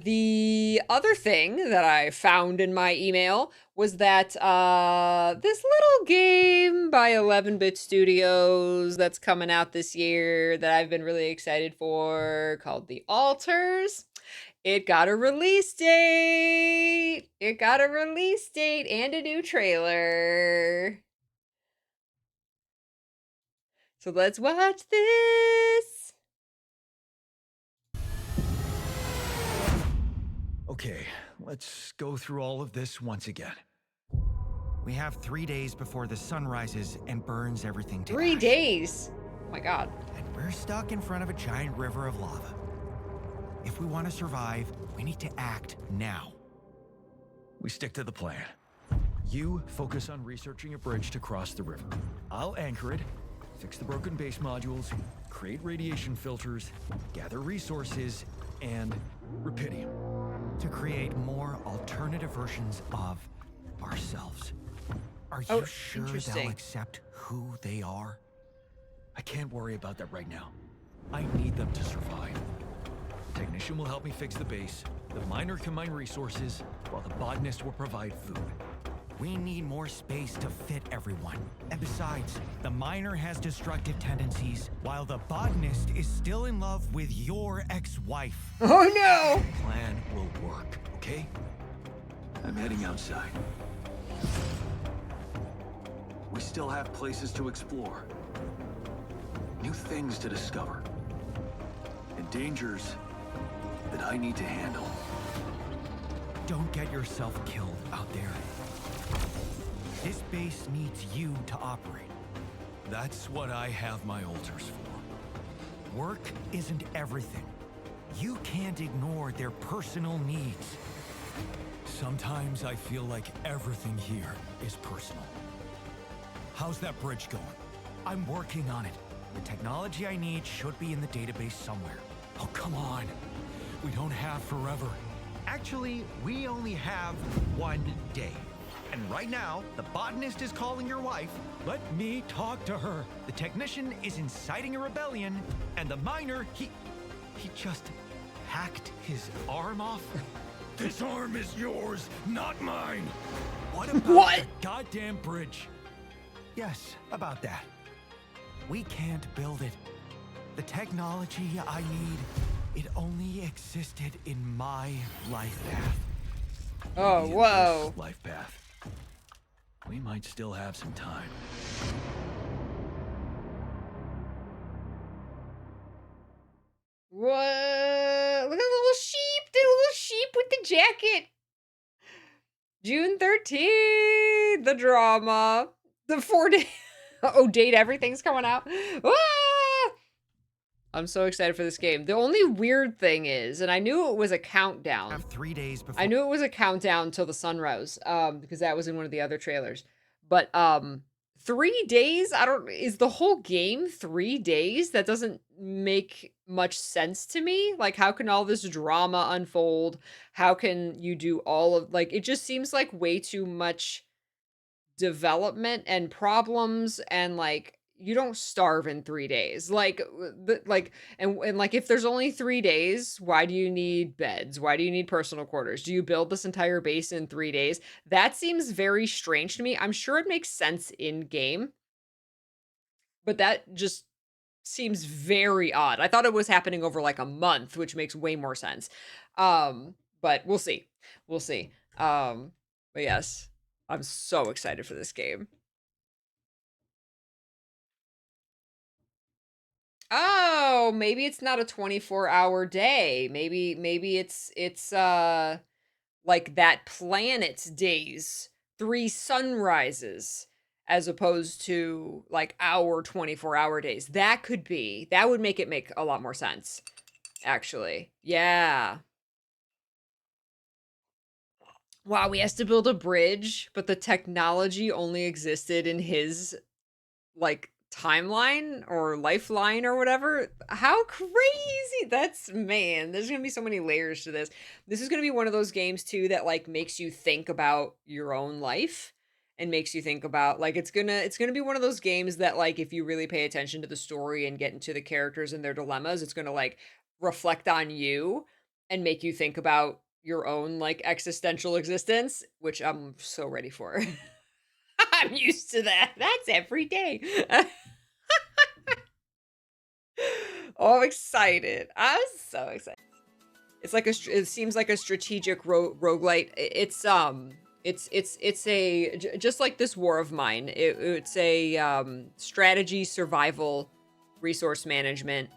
The other thing that I found in my email was that this little game by 11-Bit Studios that's coming out this year that I've been really excited for, called The Alters, it got a release date. It got a release date and a new trailer. So let's watch this. Okay, let's go through all of this once again. We have 3 days before the sun rises and burns everything to 3 ash. days. Oh my god. And we're stuck in front of a giant river of lava. If we want to survive, we need to act now. We stick to the plan. You focus on researching a bridge to cross the river. I'll anchor it, fix the broken base modules, create radiation filters, gather resources, and rubidium. To create more alternative versions of ourselves. Are you sure they'll accept who they are? I can't worry about that right now. I need them to survive. The technician will help me fix the base, the miner can mine resources, while the botanist will provide food. We need more space to fit everyone. And besides, the miner has destructive tendencies, while the botanist is still in love with your ex-wife. Oh no! The plan will work, okay? I'm heading outside. We still have places to explore. New things to discover. And dangers that I need to handle. Don't get yourself killed out there. This base needs you to operate. That's what I have my altars for. Work isn't everything. You can't ignore their personal needs. Sometimes I feel like everything here is personal. How's that bridge going? I'm working on it. The technology I need should be in the database somewhere. Oh, come on. We don't have forever. Actually, we only have 1 day. And right now, the botanist is calling your wife. Let me talk to her. The technician is inciting a rebellion, and the miner, he just hacked his arm off. This arm is yours, not mine. What about What? the goddamn bridge? Yes, about that. We can't build it. The technology I need, it only existed in my life path. Oh, Maybe in whoa. this life path. We might still have some time. What? Look at the little sheep. The little sheep with the jacket. June 13th. The drama. The 4-day. Oh, date. Everything's coming out. Ah! I'm so excited for this game. The only weird thing is, and I knew it was a countdown. Have 3 days before. I knew it was a countdown till the sun rose, because that was in one of the other trailers. But 3 days? Is the whole game 3 days? That doesn't make much sense to me. Like, how can all this drama unfold? How can you do all of, like, it just seems like way too much development and problems, and like you don't starve in 3 days. Like and like if there's only 3 days, why do you need beds? Why do you need personal quarters? Do you build this entire base in 3 days? That seems very strange to me. I'm sure it makes sense in game, but that just seems very odd. I thought it was happening over like a month, which makes way more sense. But we'll see. We'll see. But yes, I'm so excited for this game. Oh, maybe it's not a 24-hour day. Maybe it's like that planet's days, 3 sunrises, as opposed to like our 24-hour days. That could be. That would make it make a lot more sense, actually. Yeah. Wow, he has to build a bridge, but the technology only existed in his like timeline or lifeline or whatever. How crazy. That's, man, there's gonna be so many layers to this. This is gonna be one of those games too that like makes you think about your own life and makes you think about, like, it's gonna be one of those games that, like, if you really pay attention to the story and get into the characters and their dilemmas, it's gonna like reflect on you. and make you think about your own like existential existence, which I'm so ready for. I'm used to that. That's every day. Oh, I'm excited. I'm so excited. It's like it seems like a strategic roguelite. It's a just like this War of Mine. It's a strategy survival resource management.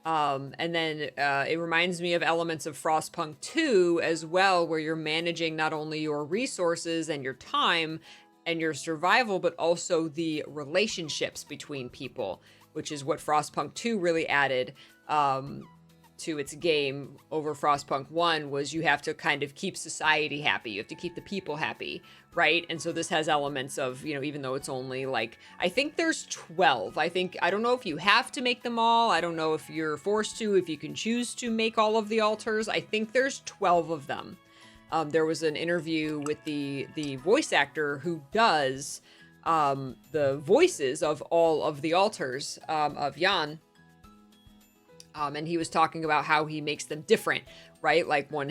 And then it reminds me of elements of Frostpunk 2 as well, where you're managing not only your resources and your time and your survival, but also the relationships between people, which is what Frostpunk 2 really added to its game over Frostpunk 1 was you have to kind of keep society happy. You have to keep the people happy, right? And so this has elements of, you know, even though it's only like, I think there's 12. I don't know if you have to make them all. I don't know if you're forced to, if you can choose to make all of the altars. I think there's 12 of them. There was an interview with the voice actor who does the voices of all of the altars of Jan. And he was talking about how he makes them different, right? Like one,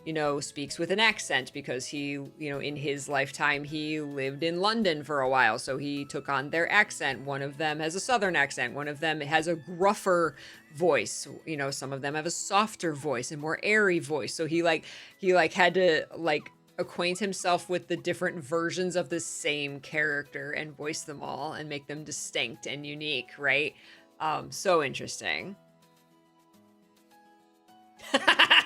you know, speaks with an accent because he, you know, in his lifetime, he lived in London for a while. So he took on their accent. One of them has a Southern accent. One of them has a gruffer voice. You know, some of them have a softer voice, a more airy voice. So he had to like acquaint himself with the different versions of the same character and voice them all and make them distinct and unique, right? So interesting.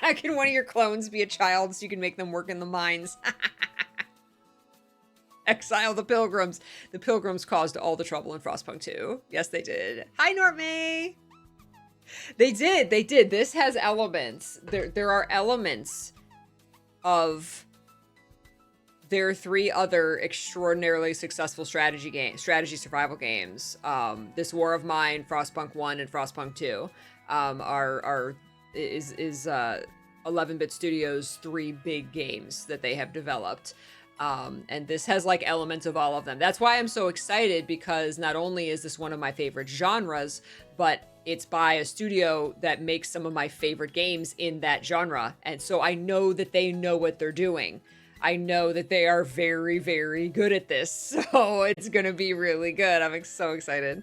Can one of your clones be a child so you can make them work in the mines? Exile the pilgrims. The pilgrims caused all the trouble in Frostpunk 2. Yes, they did. Hi, Normay. They did. This has elements. There are elements of their 3 other extraordinarily successful strategy survival games. This War of Mine, Frostpunk 1, and Frostpunk 2 is 11-bit Studios' 3 big games that they have developed. And this has like elements of all of them. That's why I'm so excited, because not only is this one of my favorite genres, but it's by a studio that makes some of my favorite games in that genre. And so I know that they know what they're doing. I know that they are very, very good at this. So it's going to be really good. I'm so excited.